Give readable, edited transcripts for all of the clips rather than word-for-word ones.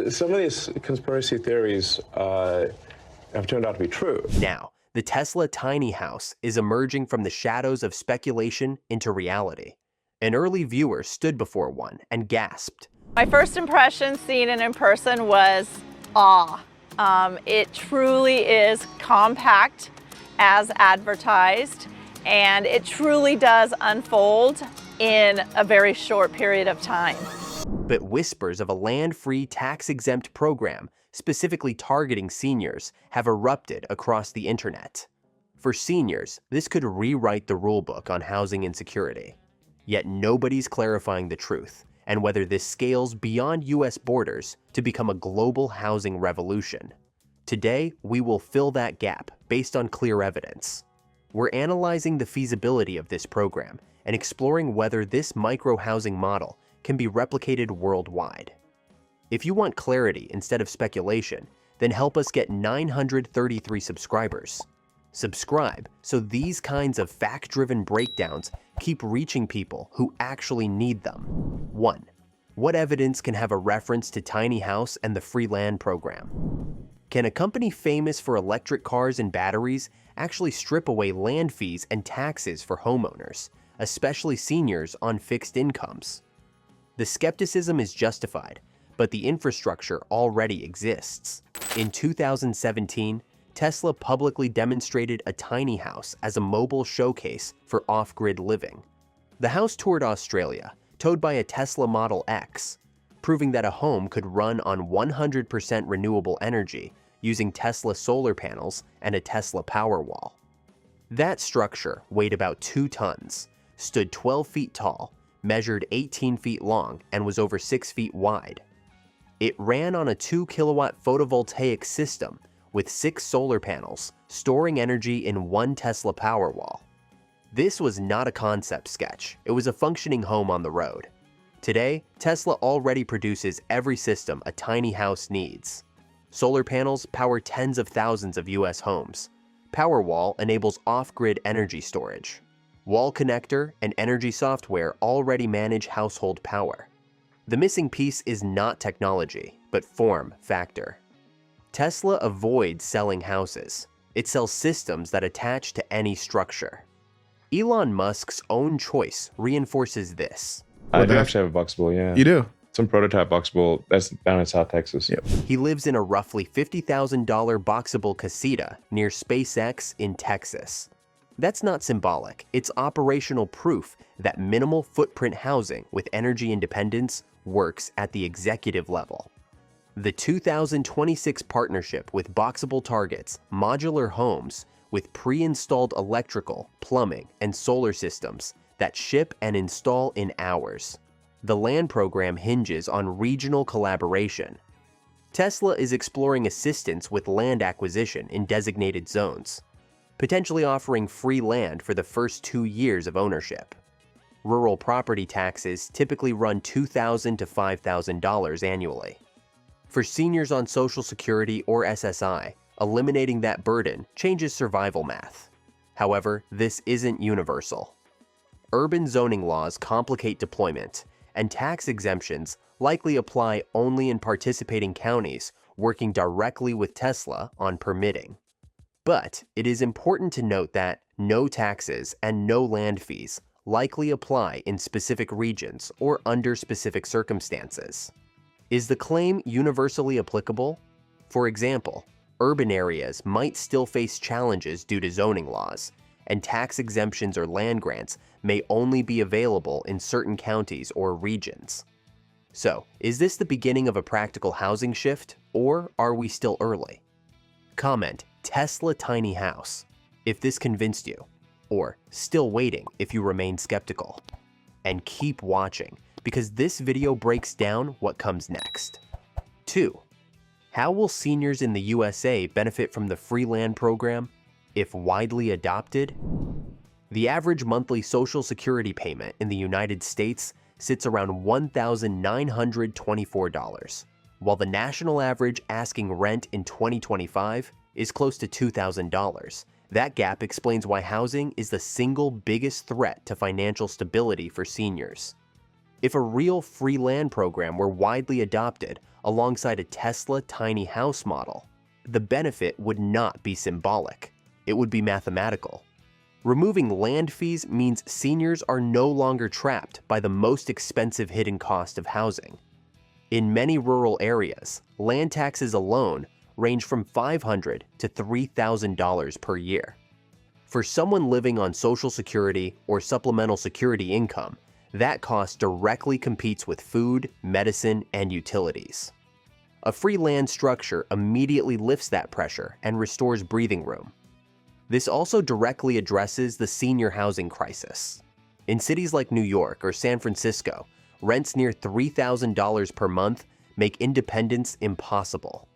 some of these conspiracy theories have turned out to be true. Now, the Tesla tiny house is emerging from the shadows of speculation into reality. An early viewer stood before one and gasped. My first impression seeing it in person was awe. It truly is compact as advertised, and it truly does unfold in a very short period of time. But whispers of a land-free, tax-exempt program specifically targeting seniors have erupted across the internet. For seniors, this could rewrite the rulebook on housing insecurity. Yet nobody's clarifying the truth and whether this scales beyond US borders to become a global housing revolution. Today, we will fill that gap based on clear evidence. We're analyzing the feasibility of this program and exploring whether this micro-housing model can be replicated worldwide. If you want clarity instead of speculation, then help us get 933 subscribers. Subscribe so these kinds of fact-driven breakdowns keep reaching people who actually need them. 1. What evidence can have a reference to tiny house and the free land program? Can a company famous for electric cars and batteries actually strip away land fees and taxes for homeowners, especially seniors on fixed incomes? The skepticism is justified, but the infrastructure already exists. In 2017, Tesla publicly demonstrated a tiny house as a mobile showcase for off-grid living. The house toured Australia, towed by a Tesla Model X, proving that a home could run on 100% renewable energy using Tesla solar panels and a Tesla Powerwall. That structure weighed about 2 tons, stood 12 feet tall, measured 18 feet long, and was over 6 feet wide. It ran on a 2-kilowatt photovoltaic system with 6 solar panels, storing energy in 1 Tesla Powerwall. This was not a concept sketch, it was a functioning home on the road. Today, Tesla already produces every system a tiny house needs. Solar panels power tens of thousands of US homes. Powerwall enables off-grid energy storage. Wall connector and energy software already manage household power. The missing piece is not technology, but form factor. Tesla avoids selling houses. It sells systems that attach to any structure. Elon Musk's own choice reinforces this. I do actually have a Boxable, yeah. You do? Some prototype Boxable that's down in South Texas. Yep. He lives in a roughly $50,000 Boxable casita near SpaceX in Texas. That's not symbolic, it's operational proof that minimal footprint housing with energy independence works at the executive level. The 2026 partnership with Boxable targets modular homes with pre-installed electrical, plumbing, and solar systems that ship and install in hours. The land program hinges on regional collaboration. Tesla is exploring assistance with land acquisition in designated zones, potentially offering free land for the first 2 years of ownership. Rural property taxes typically run $2,000 to $5,000 annually. For seniors on Social Security or SSI, eliminating that burden changes survival math. However, this isn't universal. Urban zoning laws complicate deployment, and tax exemptions likely apply only in participating counties working directly with Tesla on permitting. But it is important to note that no taxes and no land fees likely apply in specific regions or under specific circumstances. Is the claim universally applicable? For example, urban areas might still face challenges due to zoning laws, and tax exemptions or land grants may only be available in certain counties or regions. So, is this the beginning of a practical housing shift, or are we still early? Comment Tesla tiny house if this convinced you, or still waiting if you remain skeptical. And keep watching, because this video breaks down what comes next. 2. How will seniors in the USA benefit from the free land program if widely adopted? The average monthly Social Security payment in the United States sits around $1,924, while the national average asking rent in 2025 is close to $2,000. That gap explains why housing is the single biggest threat to financial stability for seniors. If a real free land program were widely adopted alongside a Tesla tiny house model, the benefit would not be symbolic. It would be mathematical. Removing land fees means seniors are no longer trapped by the most expensive hidden cost of housing. In many rural areas, land taxes alone range from $500 to $3,000 per year. For someone living on Social Security or supplemental security income, that cost directly competes with food, medicine, and utilities. A free land structure immediately lifts that pressure and restores breathing room. This also directly addresses the senior housing crisis. In cities like New York or San Francisco, rents near $3,000 per month make independence impossible.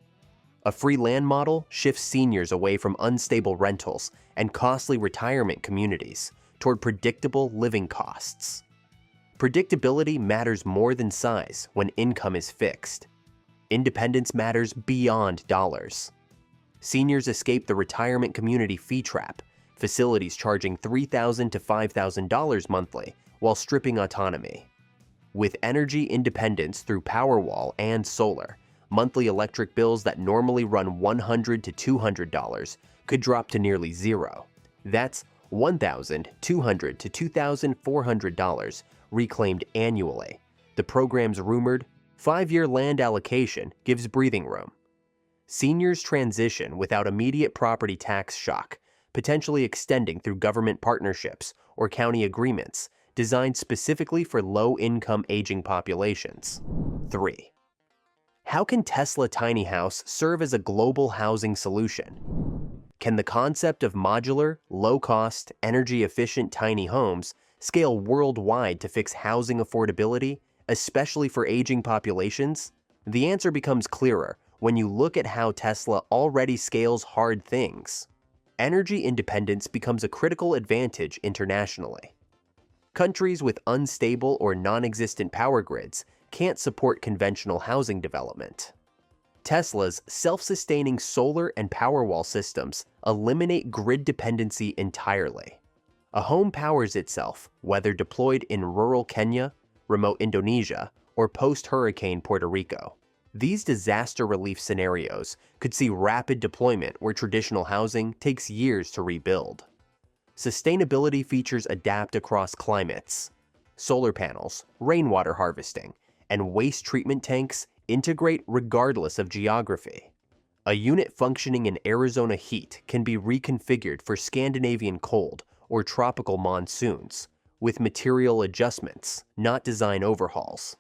A free land model shifts seniors away from unstable rentals and costly retirement communities toward predictable living costs. Predictability matters more than size when income is fixed. Independence matters beyond dollars. Seniors escape the retirement community fee trap, facilities charging $3,000 to $5,000 monthly while stripping autonomy. With energy independence through Powerwall and solar, monthly electric bills that normally run $100 to $200 could drop to nearly zero. That's $1,200 to $2,400 reclaimed annually. The program's rumored 5-year land allocation gives breathing room. Seniors transition without immediate property tax shock, potentially extending through government partnerships or county agreements designed specifically for low-income aging populations. 3. How can Tesla Tiny House serve as a global housing solution? Can the concept of modular, low-cost, energy-efficient tiny homes scale worldwide to fix housing affordability, especially for aging populations? The answer becomes clearer when you look at how Tesla already scales hard things. Energy independence becomes a critical advantage internationally. Countries with unstable or non-existent power grids can't support conventional housing development. Tesla's self-sustaining solar and Powerwall systems eliminate grid dependency entirely. A home powers itself, whether deployed in rural Kenya, remote Indonesia, or post-hurricane Puerto Rico. These disaster relief scenarios could see rapid deployment where traditional housing takes years to rebuild. Sustainability features adapt across climates. Solar panels, rainwater harvesting, and waste treatment tanks integrate regardless of geography. A unit functioning in Arizona heat can be reconfigured for Scandinavian cold or tropical monsoons, with material adjustments, not design overhauls.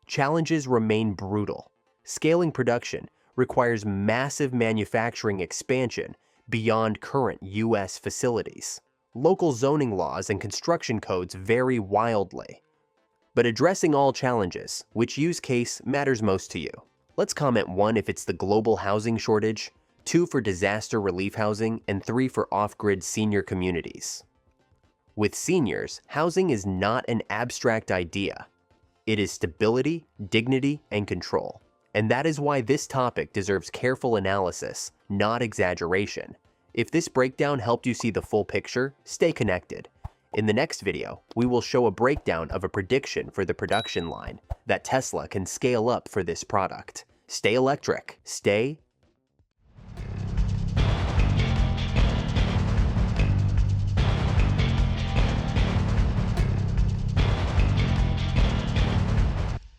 Challenges remain brutal. Scaling production requires massive manufacturing expansion beyond current U.S. facilities. Local zoning laws and construction codes vary wildly. But addressing all challenges, which use case matters most to you? Let's comment 1 if it's the global housing shortage, 2 for disaster relief housing, and 3 for off-grid senior communities. With seniors, housing is not an abstract idea. It is stability, dignity, and control. And that is why this topic deserves careful analysis, not exaggeration. If this breakdown helped you see the full picture, stay connected. In the next video, we will show a breakdown of a prediction for the production line that Tesla can scale up for this product. Stay electric, stay